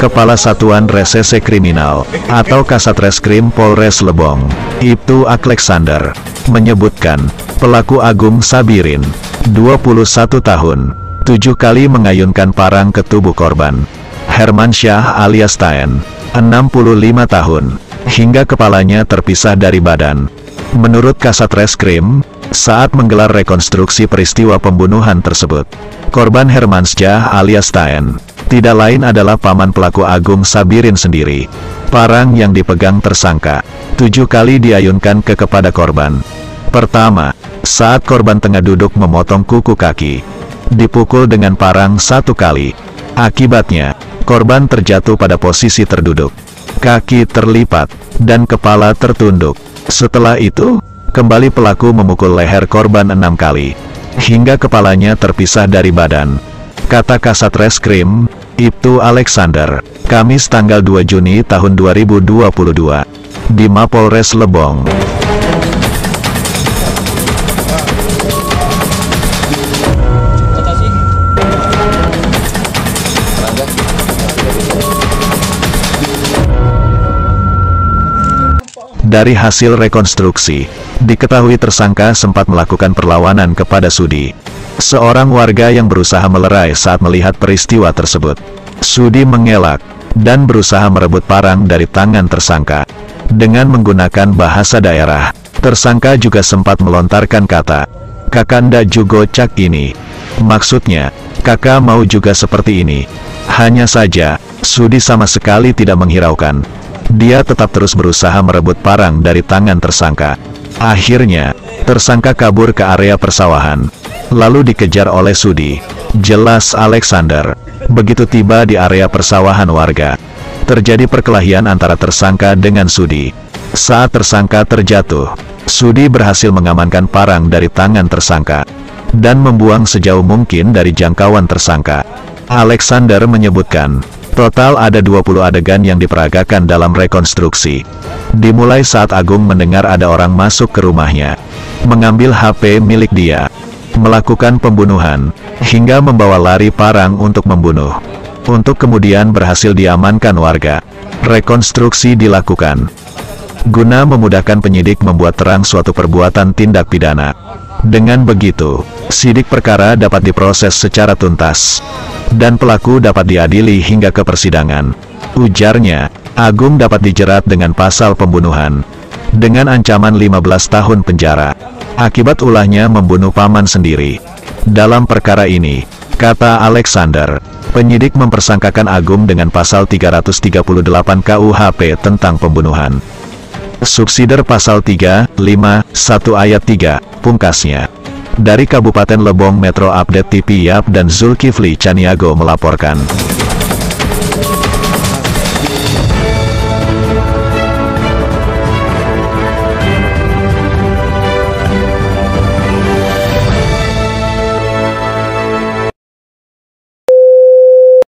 Kepala Satuan Resese Kriminal, atau Kasatreskrim Polres Lebong, Ibtu Alexander, menyebutkan, pelaku Agung Sabirin, 21 tahun, 7 kali mengayunkan parang ke tubuh korban. Hermansyah alias Taen, 65 tahun, hingga kepalanya terpisah dari badan. Menurut Kasatreskrim, saat menggelar rekonstruksi peristiwa pembunuhan tersebut, korban Hermansyah alias Taen tidak lain adalah paman pelaku Agung Sabirin sendiri. Parang yang dipegang tersangka 7 kali diayunkan kepada korban. Pertama, saat korban tengah duduk memotong kuku kaki, dipukul dengan parang 1 kali. Akibatnya, korban terjatuh pada posisi terduduk, kaki terlipat, dan kepala tertunduk. Setelah itu, kembali pelaku memukul leher korban 6 kali, hingga kepalanya terpisah dari badan. Kata Kasatreskrim, Ibtu Alexander, Kamis tanggal 2 Juni tahun 2022, di Mapolres Lebong. Dari hasil rekonstruksi, diketahui tersangka sempat melakukan perlawanan kepada Sudi, seorang warga yang berusaha melerai saat melihat peristiwa tersebut. Sudi mengelak, dan berusaha merebut parang dari tangan tersangka. Dengan menggunakan bahasa daerah, tersangka juga sempat melontarkan kata, "Kakanda jugo cak ini." Maksudnya, kakak mau juga seperti ini. Hanya saja, Sudi sama sekali tidak menghiraukan. Dia tetap terus berusaha merebut parang dari tangan tersangka. Akhirnya, tersangka kabur ke area persawahan, lalu dikejar oleh Sudi, jelas Alexander. Begitu tiba di area persawahan warga, terjadi perkelahian antara tersangka dengan Sudi. Saat tersangka terjatuh, Sudi berhasil mengamankan parang dari tangan tersangka, dan membuang sejauh mungkin dari jangkauan tersangka. Alexander menyebutkan, total ada 20 adegan yang diperagakan dalam rekonstruksi. Dimulai saat Agung mendengar ada orang masuk ke rumahnya, mengambil HP milik dia, melakukan pembunuhan, hingga membawa lari parang untuk membunuh. Untuk kemudian berhasil diamankan warga. Rekonstruksi dilakukan guna memudahkan penyidik membuat terang suatu perbuatan tindak pidana. Dengan begitu, sidik perkara dapat diproses secara tuntas, dan pelaku dapat diadili hingga ke persidangan. Ujarnya, Agung dapat dijerat dengan pasal pembunuhan, dengan ancaman 15 tahun penjara, akibat ulahnya membunuh paman sendiri. Dalam perkara ini, kata Alexander, penyidik mempersangkakan Agung dengan pasal 338 KUHP tentang pembunuhan. Subsider pasal 351 ayat 3, pungkasnya. Dari Kabupaten Lebong Metro Update TV Yap dan Zulkifli Caniago melaporkan.